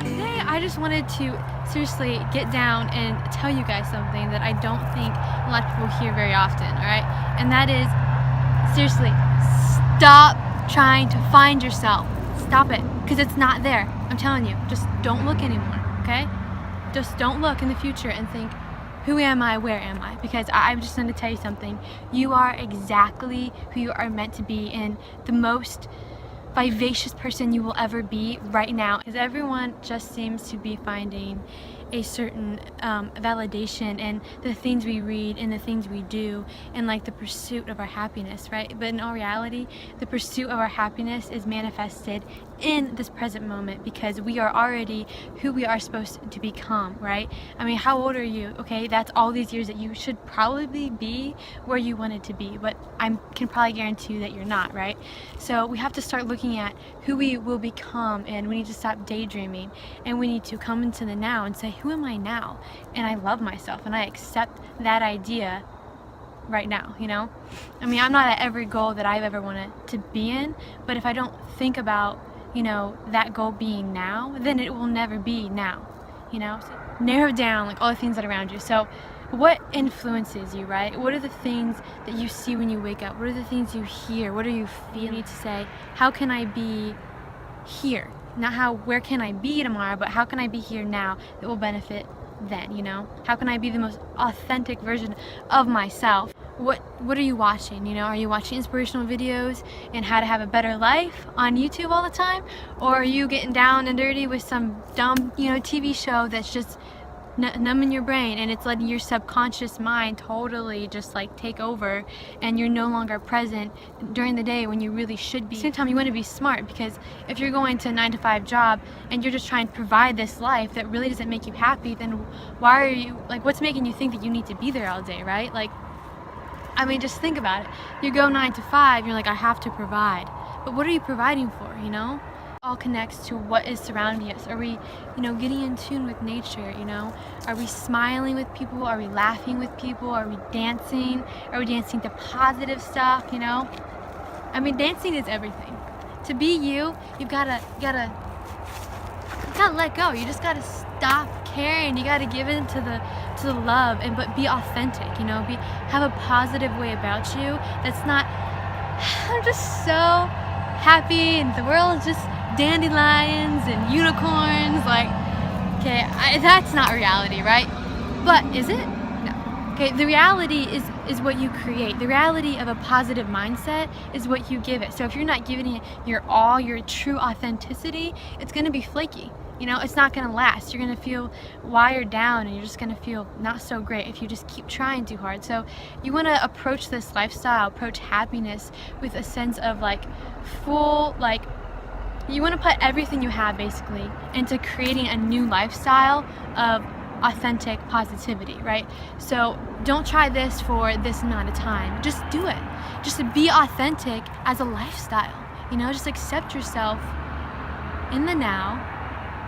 Today I just wanted to seriously get down and tell you guys something that I don't think a lot of people hear very often, alright? And that is, seriously, stop trying to find yourself. Stop it, because it's not there. I'm telling you, just don't look anymore, okay? Just don't look in the future and think, who am I, where am I? Because I'm just going to tell you something. You are exactly who you are meant to be, and the most vivacious person you will ever be right now, because everyone just seems to be finding a certain validation in the things we read and the things we do and like the pursuit of our happiness, right? But in all reality, the pursuit of our happiness is manifested in this present moment, because we are already who we are supposed to become, right? I mean, how old are you? Okay, that's all these years that you should probably be where you wanted to be, but I can probably guarantee you that you're not, right? So we have to start looking at who we will become, and we need to stop daydreaming, and we need to come into the now and say, who am I now? And I love myself, and I accept that idea right now, you know? I mean, I'm not at every goal that I've ever wanted to be in, but if I don't think about, you know, that goal being now, then it will never be now, you know? So narrow down like all the things that are around you. So what influences you, right? What are the things that you see when you wake up? What are the things you hear? What are you feeling? To say, how can I be here? Not where can I be tomorrow, but how can I be here now that will benefit then, you know? How can I be the most authentic version of myself? What are you watching? You know, are you watching inspirational videos and how to have a better life on YouTube all the time? Or are you getting down and dirty with some dumb, you know, TV show that's just numbing your brain, and it's letting your subconscious mind totally just like take over, and you're no longer present during the day when you really should be. At the same time, you want to be smart, because if you're going to a 9-to-5 job and you're just trying to provide this life that really doesn't make you happy, then why are you, like, what's making you think that you need to be there all day, right? Like, I mean, just think about it. You go 9 to 5, you're like, I have to provide. But what are you providing for, you know? All connects to what is surrounding us. Are we, you know, getting in tune with nature, you know? Are we smiling with people? Are we laughing with people? Are we dancing? Are we dancing to positive stuff, you know? I mean, dancing is everything. To be you, you gotta let go. You just gotta stop caring. You gotta give in to the love, but be authentic, you know? Have a positive way about you that's not, I'm just so happy and the world is just dandelions and unicorns, like, okay, that's not reality, right? But is it? No. Okay, the reality is what you create. The reality of a positive mindset is what you give it. So if you're not giving it your all, your true authenticity, it's gonna be flaky. You know, it's not gonna last. You're gonna feel wired down, and you're just gonna feel not so great if you just keep trying too hard. So you wanna approach this lifestyle, approach happiness with a sense of like full, like, you wanna put everything you have basically into creating a new lifestyle of authentic positivity, right? So don't try this for this amount of time. Just do it. Just be authentic as a lifestyle, you know, just accept yourself in the now,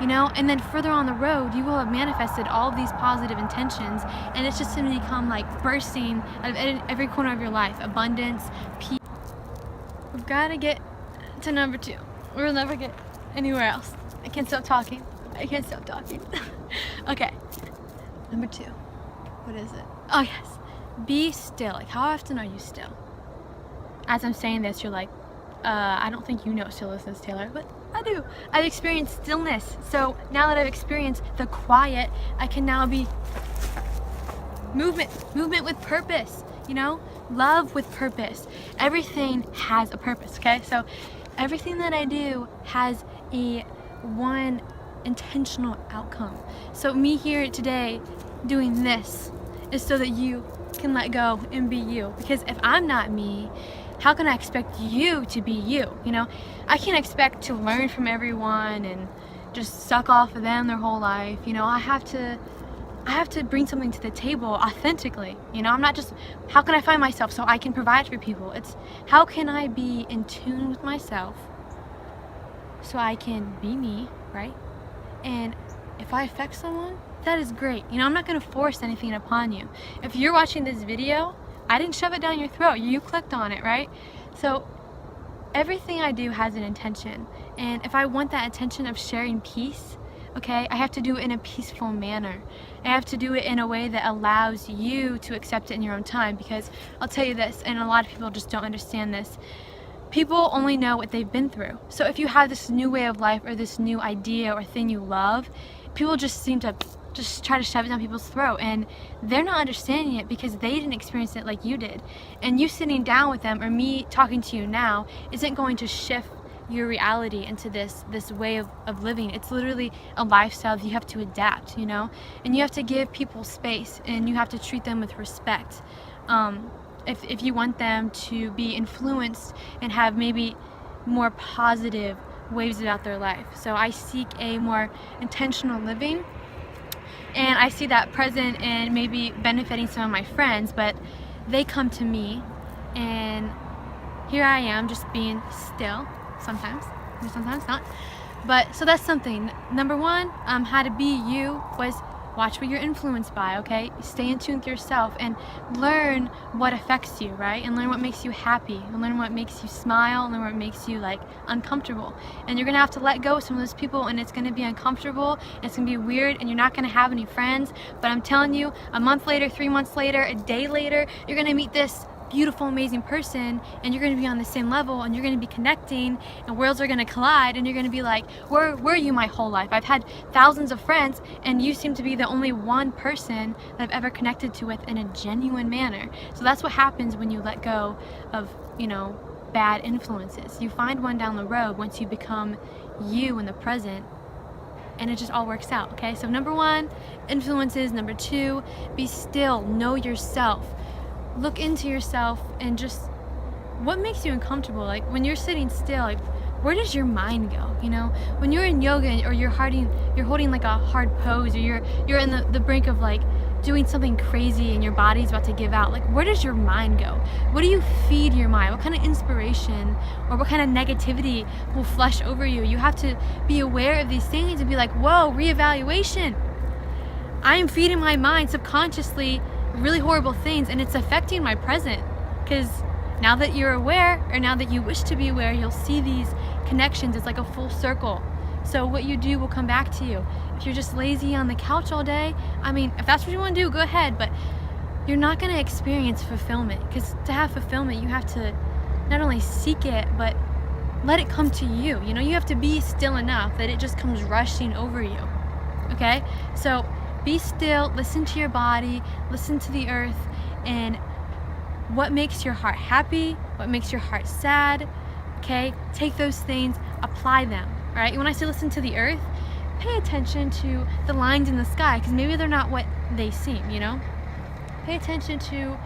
you know, and then further on the road, you will have manifested all of these positive intentions, and it's just going to become like bursting out of every corner of your life. Abundance, peace. We've got to get to number 2. We'll never get anywhere else. I can't stop talking. Okay, number 2. What is it? Oh yes, be still. Like, how often are you still? As I'm saying this, you're like, I don't think you know what stillness is, Taylor, but I do. I've experienced stillness. So now that I've experienced the quiet, I can now be movement with purpose, you know? Love with purpose. Everything has a purpose, okay? So everything that I do has one intentional outcome. So me here today doing this is so that you can let go and be you. Because if I'm not me, how can I expect you to be you? You know, I can't expect to learn from everyone and just suck off of them their whole life. You know, I have to bring something to the table authentically. You know, I'm not just, how can I find myself so I can provide for people? It's, how can I be in tune with myself so I can be me, right? And if I affect someone, that is great. You know, I'm not going to force anything upon you. If you're watching this video, I didn't shove it down your throat. You clicked on it, right? So everything I do has an intention, and if I want that intention of sharing peace, okay, I have to do it in a peaceful manner. I have to do it in a way that allows you to accept it in your own time, because I'll tell you this, and a lot of people just don't understand this, people only know what they've been through. So if you have this new way of life or this new idea or thing you love, people just seem to just try to shove it down people's throat, and they're not understanding it because they didn't experience it like you did. And you sitting down with them or me talking to you now isn't going to shift your reality into this way of living. It's literally a lifestyle that you have to adapt, you know, and you have to give people space, and you have to treat them with respect. If you want them to be influenced and have maybe more positive waves about their life. So I seek a more intentional living, and I see that present in maybe benefiting some of my friends, but they come to me and here I am just being still sometimes not. But so that's something. Number one, how to be you was watch what you're influenced by, okay? Stay in tune with yourself and learn what affects you, right? And learn what makes you happy, and learn what makes you smile, and learn what makes you like uncomfortable. And you're gonna have to let go of some of those people, and it's gonna be uncomfortable, and it's gonna be weird, and you're not gonna have any friends. But I'm telling you, a month later, 3 months later, a day later, you're gonna meet this beautiful, amazing person, and you're going to be on the same level, and you're going to be connecting, and worlds are going to collide, and you're going to be like, where were you my whole life? I've had thousands of friends, and you seem to be the only one person that I've ever connected to with in a genuine manner. So that's what happens when you let go of, you know, bad influences. You find one down the road once you become you in the present, and it just all works out, okay? So number one, influences. Number two, be still, know yourself. Look into yourself and just what makes you uncomfortable. Like when you're sitting still, like where does your mind go? You know, when you're in yoga or you're holding like a hard pose, or you're in the brink of like doing something crazy and your body's about to give out, like where does your mind go? What do you feed your mind? What kind of inspiration or what kind of negativity will flush over you? You have to be aware of these things and be like, whoa, reevaluation. I am feeding my mind subconsciously really horrible things, and it's affecting my present. Because now that you're aware, or now that you wish to be aware, you'll see these connections. It's like a full circle. So what you do will come back to you. If you're just lazy on the couch all day, I mean, if that's what you want to do, go ahead, but you're not going to experience fulfillment. Because to have fulfillment, you have to not only seek it, but let it come to you. You know, you have to be still enough that it just comes rushing over you. Okay? So be still, listen to your body, listen to the earth, and what makes your heart happy, what makes your heart sad, okay? Take those things, apply them, right? When I say listen to the earth, pay attention to the lines in the sky, because maybe they're not what they seem, you know? Pay attention to,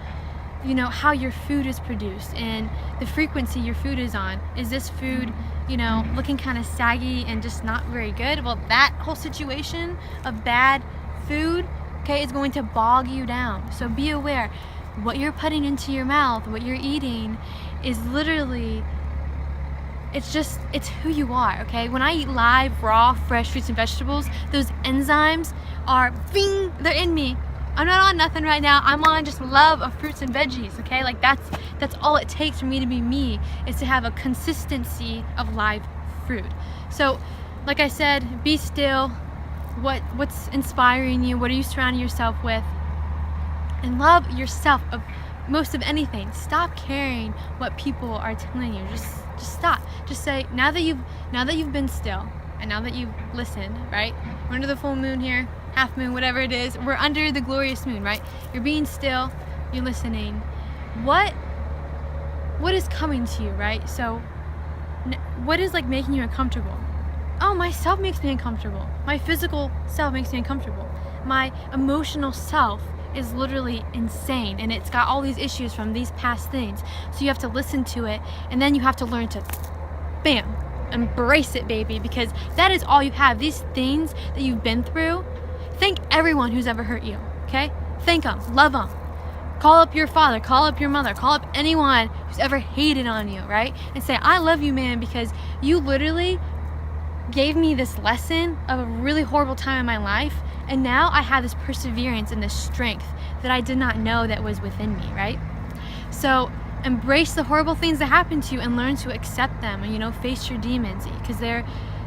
you know, how your food is produced and the frequency your food is on. Is this food, you know, looking kind of saggy and just not very good? Well, that whole situation of bad food, okay, is going to bog you down. So be aware. What you're putting into your mouth, what you're eating, is literally, it's who you are, okay? When I eat live, raw, fresh fruits and vegetables, those enzymes are, bing, they're in me. I'm not on nothing right now. I'm on just love of fruits and veggies, okay? Like that's all it takes for me to be me, is to have a consistency of live fruit. So, like I said, be still. What's inspiring you? What are you surrounding yourself with? And love yourself most of anything. Stop caring what people are telling you. Just stop. Just say, now that you've been still, and now that you've listened, right? We're under the full moon here, half moon, whatever it is. We're under the glorious moon, right? You're being still, you're listening. What is coming to you, right? So what is like making you uncomfortable? Oh, my self makes me uncomfortable. My physical self makes me uncomfortable. My emotional self is literally insane, and it's got all these issues from these past things. So you have to listen to it, and then you have to learn to, bam, embrace it, baby, because that is all you have. These things that you've been through, thank everyone who's ever hurt you, okay? Thank them, love them. Call up your father, call up your mother, call up anyone who's ever hated on you, right? And say, I love you, man, because you literally gave me this lesson of a really horrible time in my life, and now I have this perseverance and this strength that I did not know that was within me, right? So embrace the horrible things that happen to you and learn to accept them, and, you know, face your demons, because there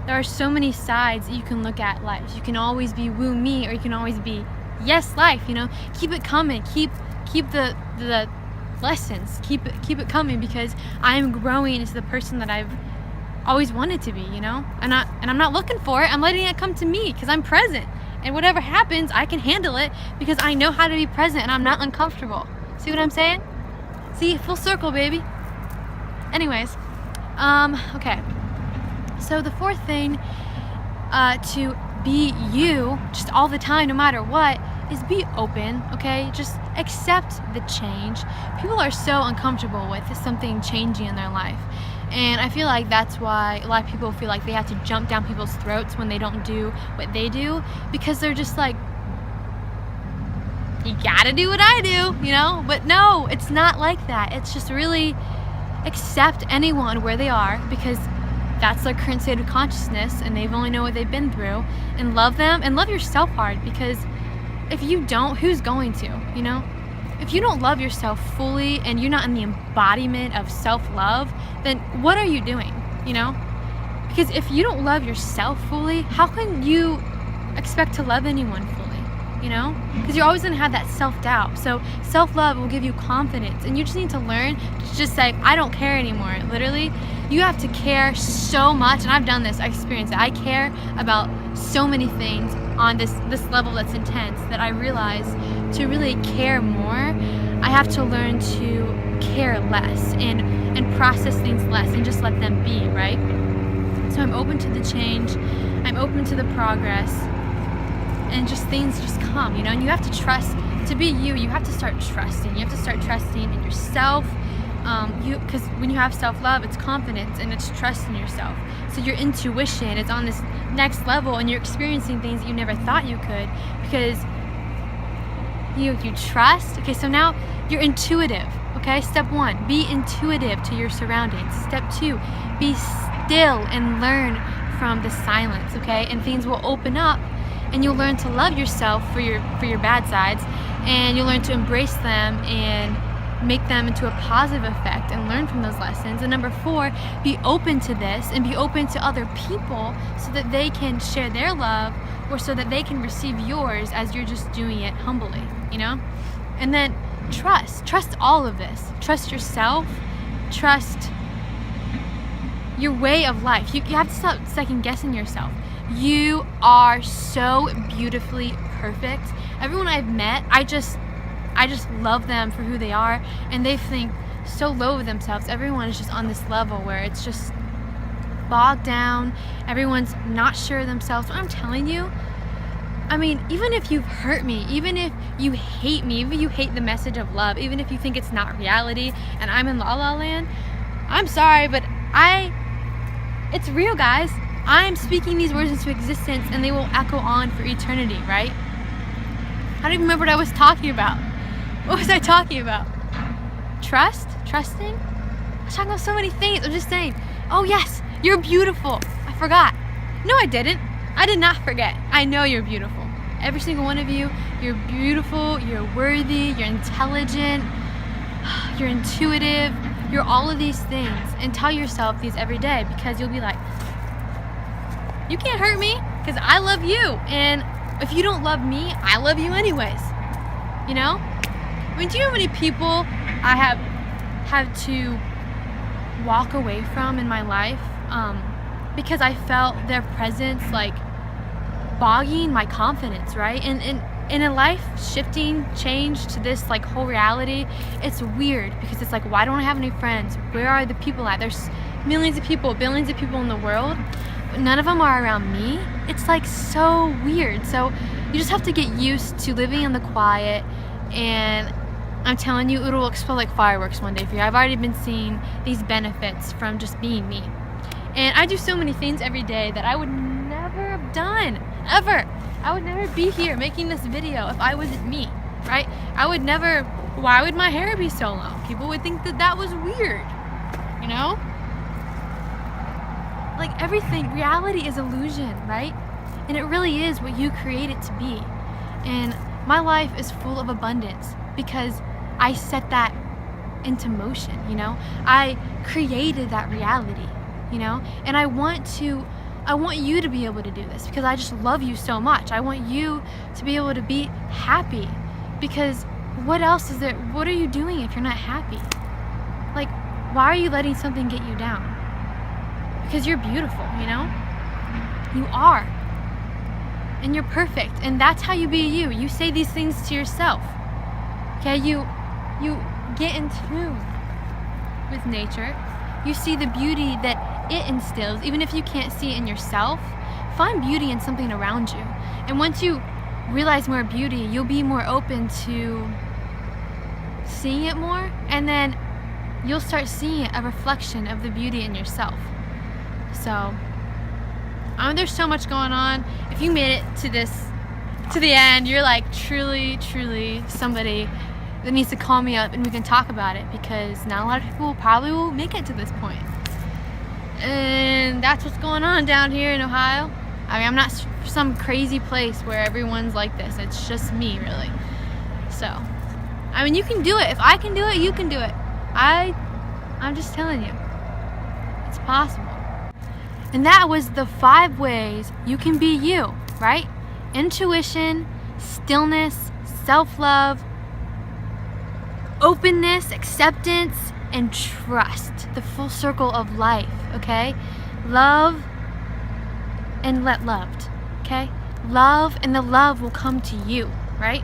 are so many sides that you can look at life. You can always be woo me, or you can always be yes life, you know. Keep it coming. Keep the lessons. Keep it coming, because I'm growing into the person that I've always wanted to be, you know. And I'm not looking for it. I'm letting it come to me, because I'm present. And whatever happens, I can handle it because I know how to be present and I'm not uncomfortable. See what I'm saying? See, full circle, baby. Anyways, okay. So the fourth thing to be you just all the time, no matter what, is be open, okay? Just accept the change. People are so uncomfortable with something changing in their life. And I feel like that's why a lot of people feel like they have to jump down people's throats when they don't do what they do, because they're just like, you gotta do what I do, you know? But no, it's not like that. It's just really accept anyone where they are, because that's their current state of consciousness and they've only know what they've been through, and love them and love yourself hard, because if you don't, who's going to, you know? If you don't love yourself fully and you're not in the embodiment of self-love, then what are you doing, you know? Because if you don't love yourself fully, how can you expect to love anyone fully, you know? Because you're always going to have that self-doubt. So self-love will give you confidence, and you just need to learn to just say, I don't care anymore. Literally, you have to care so much, and I've done this, I experienced it. I care about so many things on this level that's intense, that I realize to really care more, I have to learn to care less and process things less and just let them be, right? So I'm open to the change, I'm open to the progress, and just things just come, you know. And you have to trust. To be you have to start trusting. You have to start trusting in yourself, because when you have self-love, it's confidence and it's trust in yourself. So your intuition is on this next level, and you're experiencing things that you never thought you could, because you trust. Okay, so now you're intuitive. Okay, step 1, be intuitive to your surroundings. Step 2, be still and learn from the silence. Okay, and things will open up, and you'll learn to love yourself for your bad sides, and you'll learn to embrace them and make them into a positive effect and learn from those lessons. And number 4, be open to this and be open to other people, so that they can share their love, or so that they can receive yours as you're just doing it humbly, you know? And then trust all of this. Trust yourself, trust your way of life. You have to stop second guessing yourself. You are so beautifully perfect. Everyone I've met, I just love them for who they are, and they think so low of themselves. Everyone is just on this level where it's just bogged down. Everyone's not sure of themselves. But I'm telling you, I mean, even if you've hurt me, even if you hate me, even if you hate the message of love, even if you think it's not reality and I'm in La La Land, I'm sorry, but it's real, guys. I'm speaking these words into existence, and they will echo on for eternity, right? I don't even remember what I was talking about. What was I talking about? Trusting? I was talking about so many things. I'm just saying, oh yes, you're beautiful. I forgot. No, I didn't. I did not forget. I know you're beautiful. Every single one of you, you're beautiful, you're worthy, you're intelligent, you're intuitive, you're all of these things. And tell yourself these every day, because you'll be like, you can't hurt me, because I love you. And if you don't love me, I love you anyways. You know? I mean, do you know how many people I have had to walk away from in my life because I felt their presence like bogging my confidence, right? And in a life shifting change to this like whole reality, it's weird, because it's like, why don't I have any friends? Where are the people at? There's millions of people, billions of people in the world, but none of them are around me. It's like so weird. So you just have to get used to living in the quiet, and I'm telling you, it will explode like fireworks one day for you. I've already been seeing these benefits from just being me. And I do so many things every day that I would never have done, ever. I would never be here making this video if I wasn't me, right? I would never, why would my hair be so long? People would think that that was weird, you know? Like everything, reality is illusion, right? And it really is what you create it to be. And my life is full of abundance because I set that into motion, you know? I created that reality, you know? And I want you to be able to do this because I just love you so much. I want you to be able to be happy because what else is there? What are you doing if you're not happy? Like, why are you letting something get you down? Because you're beautiful, you know? You are. And you're perfect. And that's how you be you. You say these things to yourself. Okay? You get in tune with nature. You see the beauty that it instills. Even if you can't see it in yourself, find beauty in something around you. And once you realize more beauty, you'll be more open to seeing it more, and then you'll start seeing a reflection of the beauty in yourself. So, there's so much going on. If you made it to the end, you're like truly somebody that needs to call me up and we can talk about it, because not a lot of people probably will make it to this point. And that's what's going on down here in Ohio. I mean, I'm not some crazy place where everyone's like this. It's just me, really. So, I mean, you can do it. If I can do it, you can do it. I'm just telling you. It's possible. And that was the 5 ways you can be you, right? Intuition, stillness, self-love, openness, acceptance, and trust. The full circle of life, okay? Love and let loved, okay? Love, and the love will come to you, right?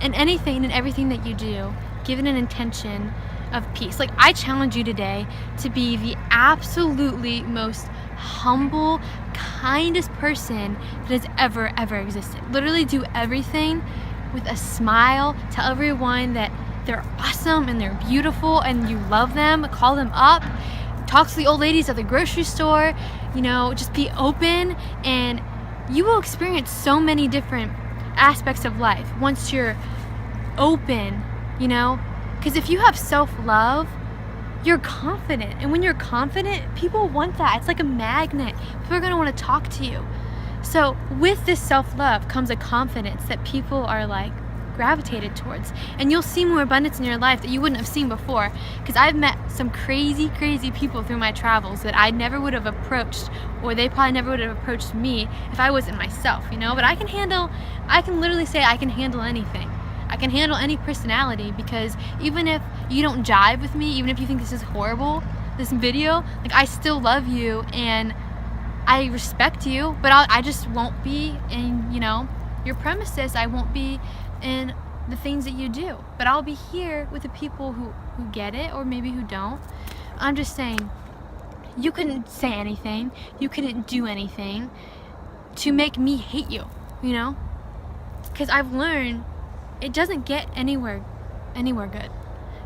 And anything and everything that you do, give it an intention of peace. Like, I challenge you today to be the absolutely most humble, kindest person that has ever existed. Literally do everything with a smile. Tell everyone that they're awesome and they're beautiful and you love them. Call them up. Talk to the old ladies at the grocery store. You know, just be open, and you will experience so many different aspects of life once you're open, you know? Because if you have self-love, you're confident. And when you're confident, people want that. It's like a magnet. People are going to want to talk to you. So with this self-love comes a confidence that people are like gravitated towards. And you'll see more abundance in your life that you wouldn't have seen before. Because I've met some crazy people through my travels that I never would have approached, or they probably never would have approached me if I wasn't myself, you know? But I can literally say I can handle anything. I can handle any personality, because even if you don't jive with me, even if you think this is horrible, this video, like, I still love you and I respect you, but I just won't be in, you know, your premises. I won't be in the things that you do, but I'll be here with the people who get it, or maybe who don't. I'm just saying, you couldn't say anything, you couldn't do anything to make me hate you, you know? Because I've learned it doesn't get anywhere good.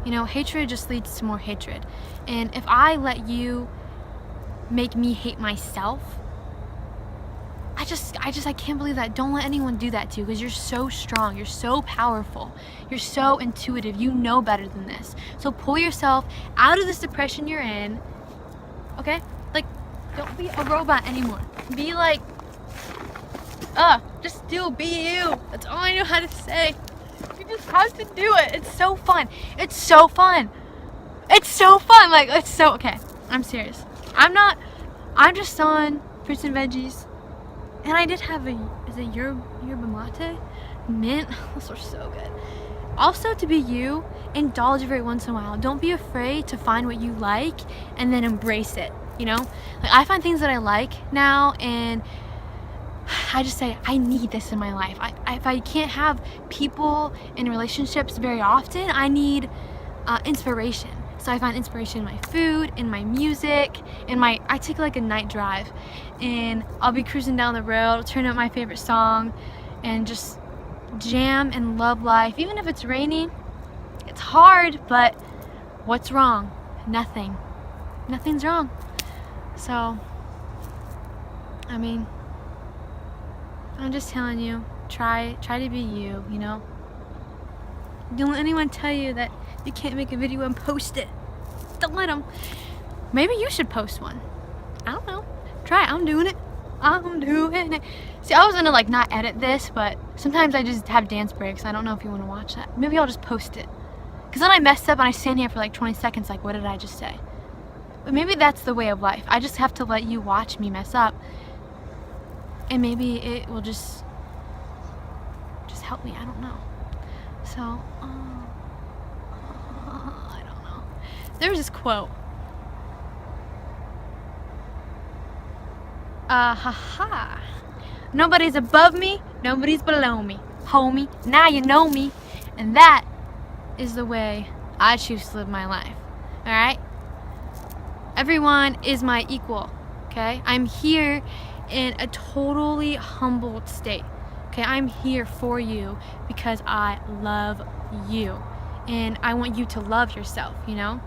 You know, hatred just leads to more hatred. And if I let you make me hate myself, I can't believe that. Don't let anyone do that to you, because you're so strong, you're so powerful, you're so intuitive, you know better than this. So pull yourself out of this depression you're in, okay? Like, don't be a robot anymore. Be like, just still be you. That's all I know how to say. You just have to do it. It's so fun. It's so fun. It's so fun. Like, it's so, okay. I'm serious. I'm just on fruits and veggies. And I did have is it yerba mate? Mint. Those are so good. Also, to be you, indulge every once in a while. Don't be afraid to find what you like and then embrace it, you know? Like, I find things that I like now, and I just say, I need this in my life. If I can't have people in relationships very often, I need inspiration. So I find inspiration in my food, in my music, I take like a night drive, and I'll be cruising down the road, turn up my favorite song, and just jam and love life. Even if it's rainy, it's hard, but what's wrong? Nothing. Nothing's wrong. So, I mean, I'm just telling you, try to be you, you know? Don't let anyone tell you that you can't make a video and post it. Don't let them. Maybe you should post one. I don't know. Try it. I'm doing it. See, I was gonna like not edit this, but sometimes I just have dance breaks. I don't know if you want to watch that. Maybe I'll just post it, Because then I mess up and I stand here for like 20 seconds like, what did I just say? But maybe that's the way of life. I just have to let you watch me mess up, and maybe it will just help me. I don't know. So, I don't know. There was this quote. Haha. Nobody's above me, nobody's below me. Homie, now you know me. And that is the way I choose to live my life. Alright? Everyone is my equal. Okay? I'm here in a totally humbled state. Okay? I'm here for you because I love you. And I want you to love yourself, you know?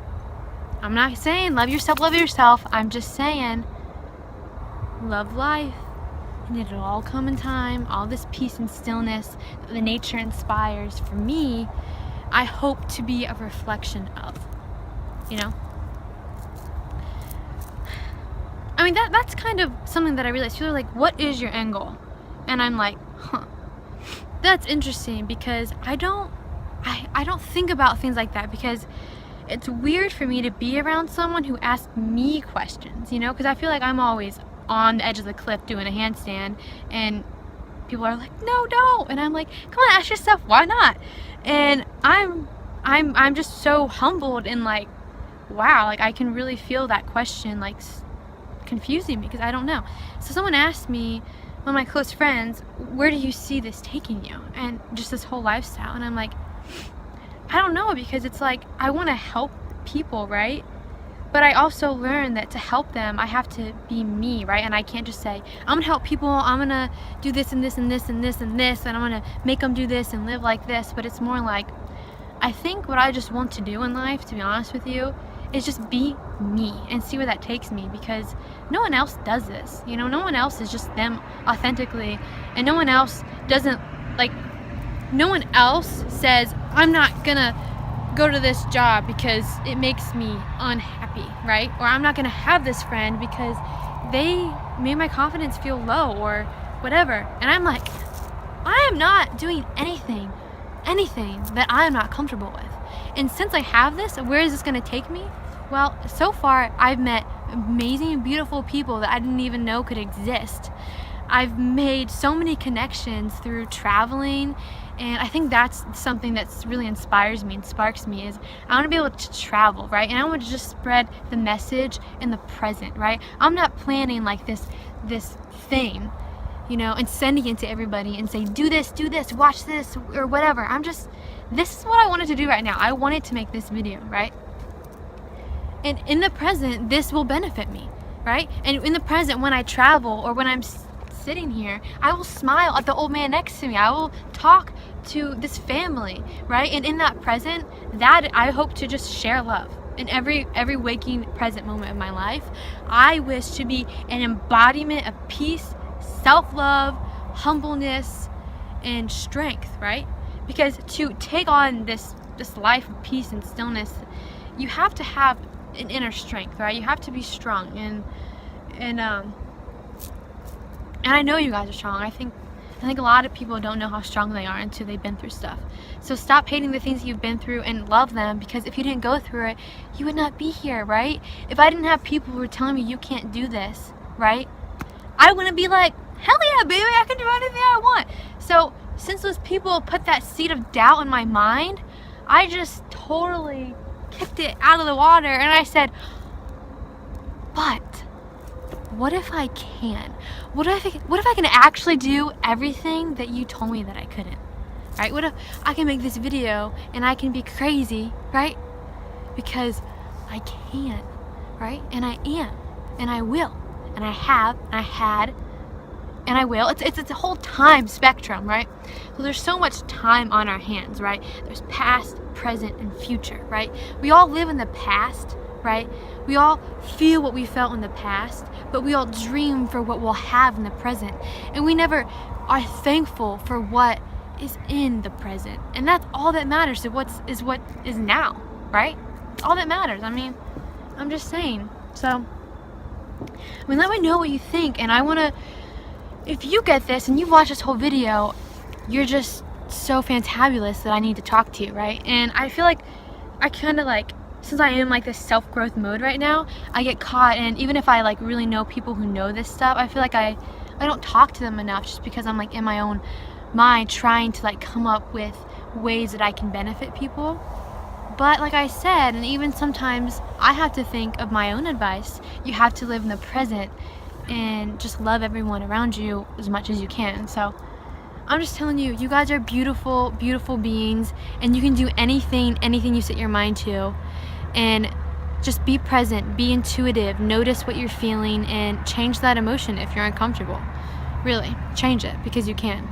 I'm not saying love yourself, love yourself. I'm just saying love life. And it'll all come in time. All this peace and stillness that the nature inspires for me, I hope to be a reflection of. You know? I mean, that's kind of something that I realized. People are like, what is your end goal? And I'm like, that's interesting, because I don't think about things like that, because it's weird for me to be around someone who asks me questions, you know? Because I feel like I'm always on the edge of the cliff doing a handstand, and people are like, no, don't. And I'm like, come on, ask yourself, why not? And I'm just so humbled and like, wow, like I can really feel that question like confusing me, because I don't know. So someone asked me, one of my close friends, where do you see this taking you, and just this whole lifestyle? And I'm like, I don't know, because it's like I want to help people, right? But I also learned that to help them, I have to be me, right? And I can't just say, I'm gonna help people, I'm gonna do this and this and this and this and this, and I'm gonna make them do this and live like this. But it's more like, I think what I just want to do in life, to be honest with you, is just be me and see where that takes me, because no one else does this, you know? No one else is just them authentically, and no one else doesn't, like, no one else says, I'm not gonna go to this job because it makes me unhappy, right? Or I'm not gonna have this friend because they made my confidence feel low, or whatever. And I'm like, I am not doing anything that I am not comfortable with. And since I have this, where is this gonna take me? Well, so far I've met amazing, beautiful people that I didn't even know could exist. I've made so many connections through traveling, and I think that's something that's really inspires me and sparks me, is I want to be able to travel, right? And I want to just spread the message in the present, right? I'm not planning like this thing, you know, and sending it to everybody and say, do this, watch this, or whatever. This is what I wanted to do right now. I wanted to make this video, right? And in the present, this will benefit me, right? And in the present, when I travel or when I'm sitting here, I will smile at the old man next to me. I will talk to this family, right? And in that present, that I hope to just share love. In every waking present moment of my life, I wish to be an embodiment of peace, self-love, humbleness, and strength, right? Because to take on this life of peace and stillness, you have to have an inner strength, right? You have to be strong, and I know you guys are strong. I think a lot of people don't know how strong they are until they've been through stuff. So stop hating the things you've been through and love them, because if you didn't go through it, you would not be here, right? If I didn't have people who were telling me you can't do this, right? I wouldn't be like, hell yeah, baby, I can do anything I want. So since those people put that seed of doubt in my mind, I just totally kicked it out of the water, and I said, but what if I can? What if I can actually do everything that you told me that I couldn't? Right? What if I can make this video and I can be crazy, right? Because I can, right? And I am, and I will, and I have, and I had, and I will. It's a whole time spectrum, right? So there's so much time on our hands, right? There's past, present, and future, right? We all live in the past, right? We all feel what we felt in the past, but we all dream for what we'll have in the present. And we never are thankful for what is in the present. And that's all that matters, what is now, right? All that matters. I mean, I'm just saying. So, I mean, let me know what you think. And I want to, if you get this and you've watched this whole video, you're just so fantabulous that I need to talk to you, right? And I feel like I kind of like, since I am like this self-growth mode right now, I get caught, and even if I like really know people who know this stuff, I feel like I don't talk to them enough, just because I'm like in my own mind trying to like come up with ways that I can benefit people. But like I said, and even sometimes I have to think of my own advice. You have to live in the present and just love everyone around you as much as you can. So I'm just telling you, you guys are beautiful, beautiful beings, and you can do anything you set your mind to. And just be present, be intuitive, notice what you're feeling, and change that emotion if you're uncomfortable. Really, change it, because you can.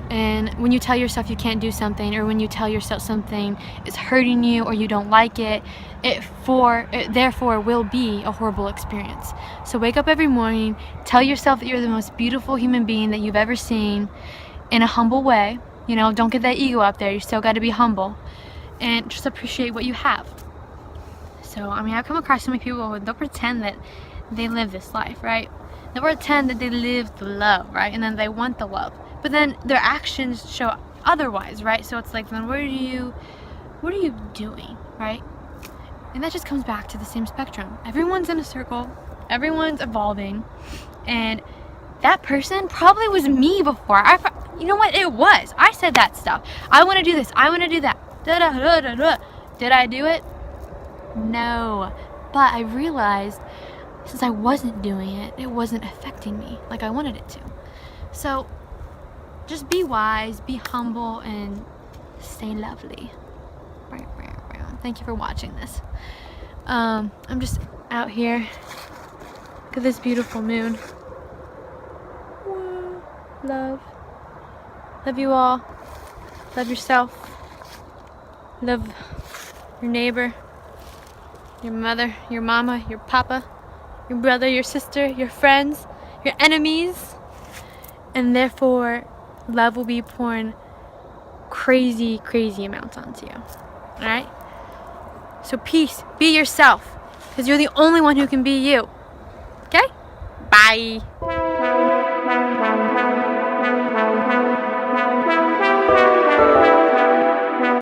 And when you tell yourself you can't do something, or when you tell yourself something is hurting you or you don't like it, it therefore will be a horrible experience. So wake up every morning, tell yourself that you're the most beautiful human being that you've ever seen, in a humble way. You know, don't get that ego up there. You still got to be humble, and just appreciate what you have. So, I mean, I've come across so many people who they'll pretend that they live this life, right? They'll pretend that they live the love, right? And then they want the love. But then their actions show otherwise, right? So it's like, then what are you doing, right? And that just comes back to the same spectrum. Everyone's in a circle. Everyone's evolving. And that person probably was me before. You know what? It was. I said that stuff. I want to do this. I want to do that. Did I do it? No. But I realized since I wasn't doing it, it wasn't affecting me like I wanted it to. So just be wise, be humble, and stay lovely. Thank you for watching this. I'm just out here. Look at this beautiful moon. Whoa. Love. Love you all. Love yourself. Love your neighbor, your mother, your mama, your papa, your brother, your sister, your friends, your enemies. And therefore, love will be pouring crazy, crazy amounts onto you. Alright? So peace. Be yourself. Because you're the only one who can be you. Okay? Bye.